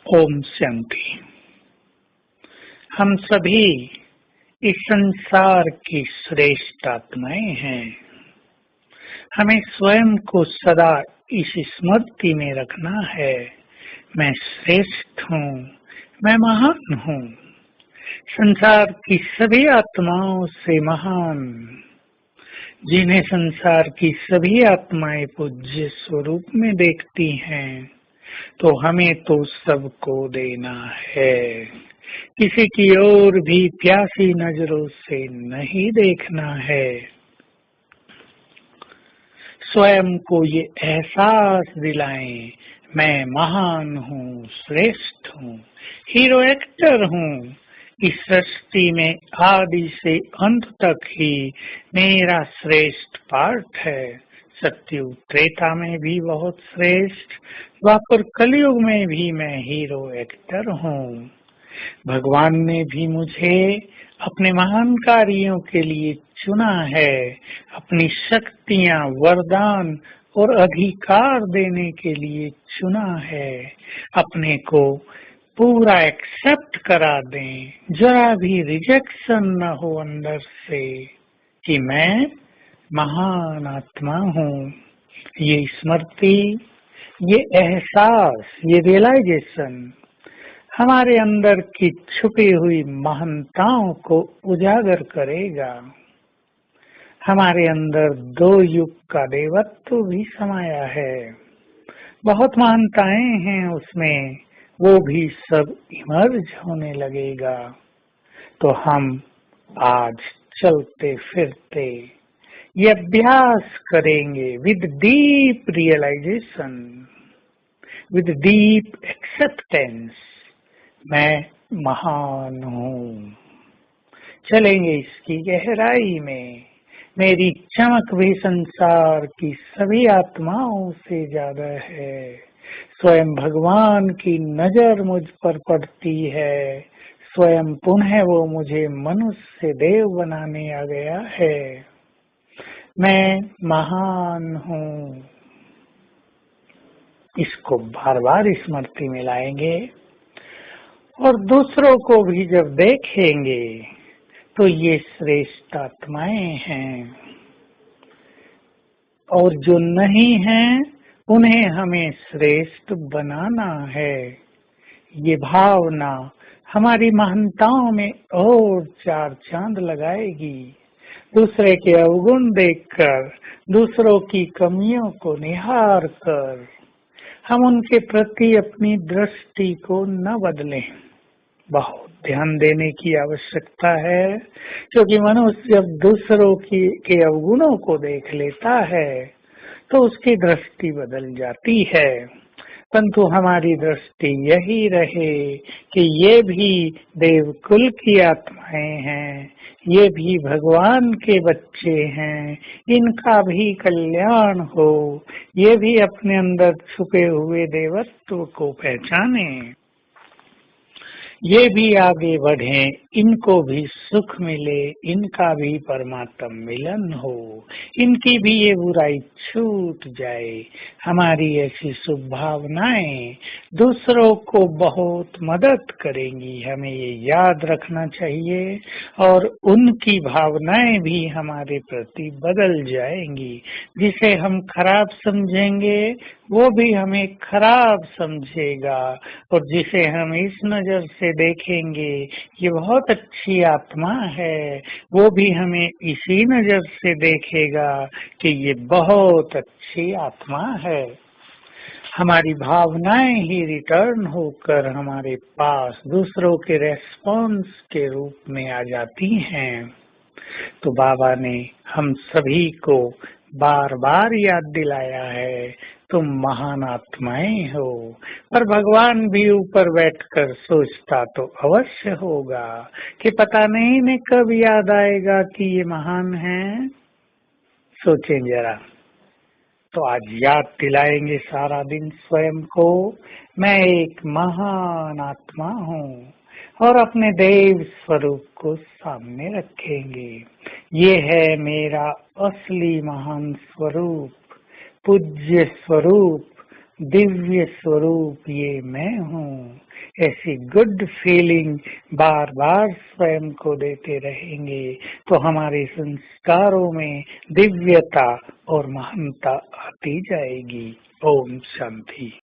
ओम शांति। हम सभी इस संसार की श्रेष्ठ आत्माएं हैं। हमें स्वयं को सदा इस स्मृति में रखना है, मैं श्रेष्ठ हूँ, मैं महान हूँ, संसार की सभी आत्माओं से महान। जिन्हें संसार की सभी आत्माएं पूज्य स्वरूप में देखती हैं, तो हमें तो सबको देना है। किसी की ओर भी प्यासी नजरों से नहीं देखना है। स्वयं को ये एहसास दिलाएं, मैं महान हूँ, श्रेष्ठ हूँ, हीरो एक्टर हूँ। इस सृष्टि में आदि से अंत तक ही मेरा श्रेष्ठ पार्ट है। सत्युग त्रेता में भी बहुत श्रेष्ठ, द्वापर कलयुग में भी मैं हीरो एक्टर हूँ। भगवान ने भी मुझे अपने महान कार्यों के लिए चुना है, अपनी शक्तियाँ, वरदान और अधिकार देने के लिए चुना है। अपने को पूरा एक्सेप्ट करा दें, जरा भी रिजेक्शन न हो अंदर से कि मैं महान आत्मा हूँ। ये स्मृति, ये एहसास, ये रियलाइजेशन हमारे अंदर की छुपी हुई महानताओं को उजागर करेगा। हमारे अंदर दो युग का देवत्व भी समाया है, बहुत महानताएं हैं उसमें, वो भी सब इमर्ज होने लगेगा। तो हम आज चलते फिरते ये अभ्यास करेंगे with deep realization, with deep acceptance, मैं महान हूँ। चलेंगे इसकी गहराई में। मेरी चमक भी संसार की सभी आत्माओं से ज्यादा है। स्वयं भगवान की नजर मुझ पर पड़ती है। स्वयं पुनः वो मुझे मनुष्य से देव बनाने आ गया है। मैं महान हूँ। इसको बार बार स्मृति में लाएंगे और दूसरों को भी जब देखेंगे तो ये श्रेष्ठ आत्माएं हैं, और जो नहीं हैं उन्हें हमें श्रेष्ठ बनाना है। ये भावना हमारी महानताओं में और चार चांद लगाएगी। दूसरे के अवगुण देखकर, दूसरों की कमियों को निहार कर हम उनके प्रति अपनी दृष्टि को न बदलें। बहुत ध्यान देने की आवश्यकता है, क्योंकि मनुष्य जब दूसरों के अवगुणों को देख लेता है तो उसकी दृष्टि बदल जाती है। परंतु हमारी दृष्टि यही रहे कि ये भी देवकुल की आत्माएं हैं, ये भी भगवान के बच्चे हैं, इनका भी कल्याण हो, ये भी अपने अंदर छुपे हुए देवत्व को पहचाने, ये भी आगे बढ़े, इनको भी सुख मिले, इनका भी परमात्म मिलन हो, इनकी भी ये बुराई छूट जाए। हमारी ऐसी शुभ भावनाएं दूसरों को बहुत मदद करेंगी, हमें ये याद रखना चाहिए। और उनकी भावनाएं भी हमारे प्रति बदल जाएंगी। जिसे हम खराब समझेंगे वो भी हमें खराब समझेगा, और जिसे हम इस नजर से देखेंगे ये बहुत अच्छी आत्मा है, वो भी हमें इसी नजर से देखेगा कि ये बहुत अच्छी आत्मा है। हमारी भावनाएं ही रिटर्न होकर हमारे पास दूसरों के रेस्पॉन्स के रूप में आ जाती हैं। तो बाबा ने हम सभी को बार बार याद दिलाया है, तुम महान आत्माएं हो। पर भगवान भी ऊपर बैठकर सोचता तो अवश्य होगा कि पता नहीं इन्हें कब याद आएगा कि ये महान हैं। सोचें जरा। तो आज याद दिलाएंगे सारा दिन स्वयं को, मैं एक महान आत्मा हूँ, और अपने देव स्वरूप को सामने रखेंगे। ये है मेरा असली महान स्वरूप, पूज्य स्वरूप, दिव्य स्वरूप, ये मैं हूँ। ऐसी गुड फीलिंग बार बार स्वयं को देते रहेंगे तो हमारे संस्कारों में दिव्यता और महानता आती जाएगी। ओम शांति।